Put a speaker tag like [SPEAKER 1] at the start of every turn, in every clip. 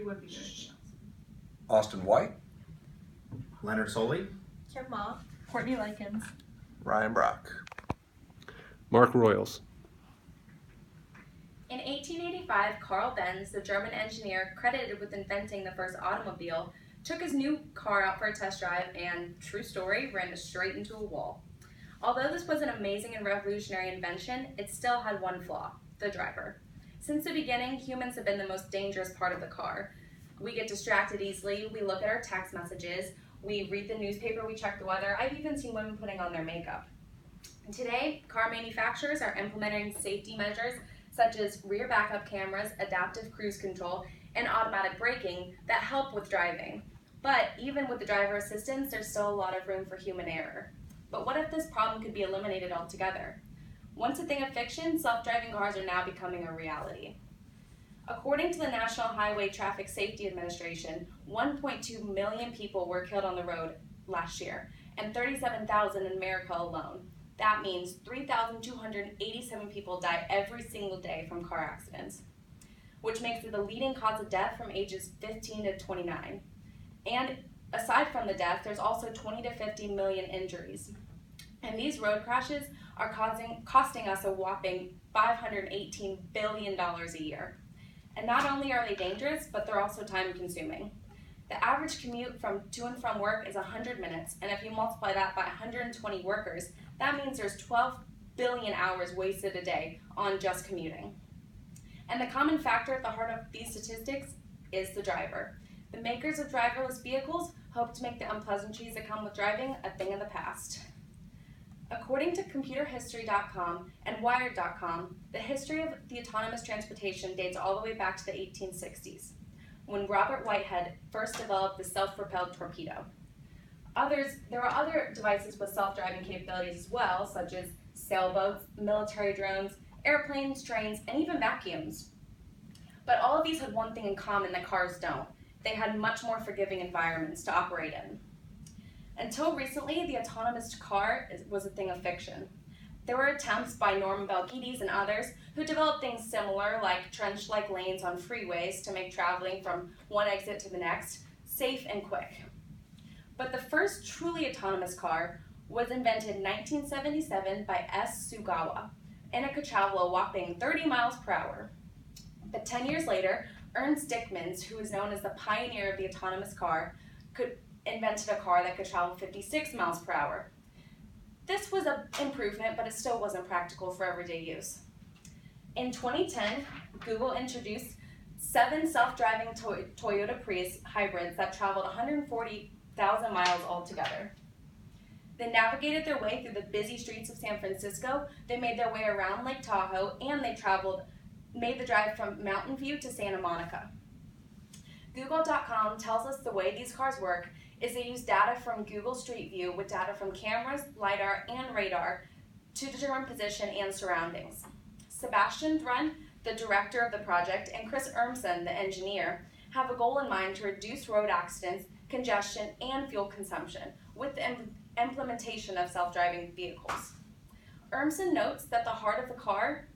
[SPEAKER 1] would be anything else.
[SPEAKER 2] Austin White,
[SPEAKER 3] Leonard Soley,
[SPEAKER 4] Kim Ma,
[SPEAKER 1] Courtney Likens.
[SPEAKER 2] Ryan Brock.
[SPEAKER 5] Mark Royals.
[SPEAKER 6] In 1885, Carl Benz, the German engineer credited with inventing the first automobile, took his new car out for a test drive and, true story, ran it straight into a wall. Although this was an amazing and revolutionary invention, it still had one flaw: the driver. Since the beginning, humans have been the most dangerous part of the car. We get distracted easily, we look at our text messages, we read the newspaper, we check the weather. I've even seen women putting on their makeup. Today, car manufacturers are implementing safety measures such as rear backup cameras, adaptive cruise control, and automatic braking that help with driving. But even with the driver assistance, there's still a lot of room for human error. But what if this problem could be eliminated altogether? Once a thing of fiction, self-driving cars are now becoming a reality. According to the National Highway Traffic Safety Administration, 1.2 million people were killed on the road last year, and 37,000 in America alone. That means 3,287 people die every single day from car accidents, which makes it the leading cause of death from ages 15 to 29. And aside from the death, there's also 20 to 50 million injuries. And these road crashes are costing us a whopping $518 billion a year. And not only are they dangerous, but they're also time-consuming. The average commute to and from work is 100 minutes, and if you multiply that by 120 workers, that means there's 12 billion hours wasted a day on just commuting. And the common factor at the heart of these statistics is the driver. The makers of driverless vehicles hope to make the unpleasantries that come with driving a thing of the past. According to computerhistory.com and wired.com, the history of the autonomous transportation dates all the way back to the 1860s, when Robert Whitehead first developed the self-propelled torpedo. There are other devices with self-driving capabilities as well, such as sailboats, military drones, airplanes, trains, and even vacuums. But all of these had one thing in common that cars don't: they had much more forgiving environments to operate in. Until recently, the autonomous car was a thing of fiction. There were attempts by Norman Belkides and others who developed things similar, like trench-like lanes on freeways to make traveling from one exit to the next safe and quick. But the first truly autonomous car was invented in 1977 by S. Sugawa, and it could travel a whopping 30 miles per hour. But 10 years later, Ernst Dickmans, who is known as the pioneer of the autonomous car, invented a car that could travel 56 miles per hour. This was an improvement, but it still wasn't practical for everyday use. In 2010, Google introduced 7 self-driving Toyota Prius hybrids that traveled 140,000 miles altogether. They navigated their way through the busy streets of San Francisco, they made their way around Lake Tahoe, and they made the drive from Mountain View to Santa Monica. Google.com tells us the way these cars work is they use data from Google Street View with data from cameras, LiDAR, and radar to determine position and surroundings. Sebastian Thrun, the director of the project, and Chris Urmson, the engineer, have a goal in mind to reduce road accidents, congestion, and fuel consumption with the implementation of self-driving vehicles. Urmson notes that the heart of the car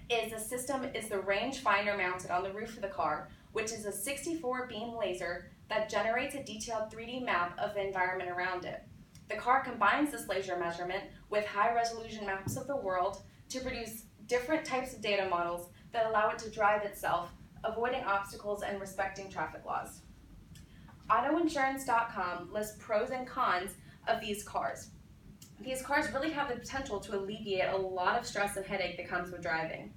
[SPEAKER 6] is the rangefinder mounted on the roof of the car, which is a 64-beam laser that generates a detailed 3D map of the environment around it. The car combines this laser measurement with high-resolution maps of the world to produce different types of data models that allow it to drive itself, avoiding obstacles and respecting traffic laws. Autoinsurance.com lists pros and cons of these cars. These cars really have the potential to alleviate a lot of stress and headache that comes with driving,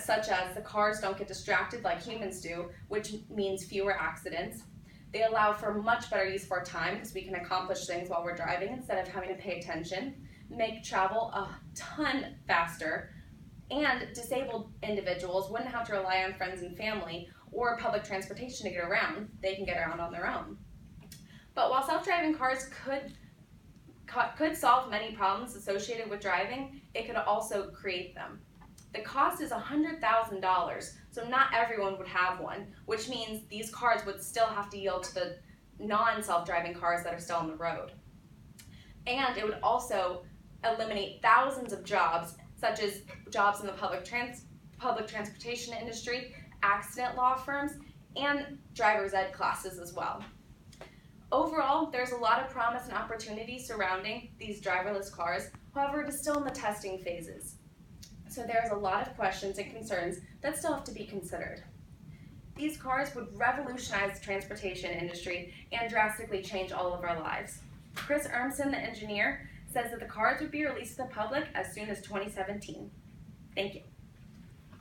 [SPEAKER 6] such as the cars don't get distracted like humans do, which means fewer accidents. They allow for much better use of our time because we can accomplish things while we're driving instead of having to pay attention, make travel a ton faster, and disabled individuals wouldn't have to rely on friends and family or public transportation to get around. They can get around on their own. But while self-driving cars could solve many problems associated with driving, it could also create them. The cost is $100,000, so not everyone would have one, which means these cars would still have to yield to the non-self-driving cars that are still on the road. And it would also eliminate thousands of jobs, such as jobs in the public transportation industry, accident law firms, and driver's ed classes as well. Overall, there's a lot of promise and opportunity surrounding these driverless cars. However, it is still in the testing phases. So there's a lot of questions and concerns that still have to be considered. These cars would revolutionize the transportation industry and drastically change all of our lives. Chris Urmson, the engineer, says that the cars would be released to the public as soon as 2017. Thank you.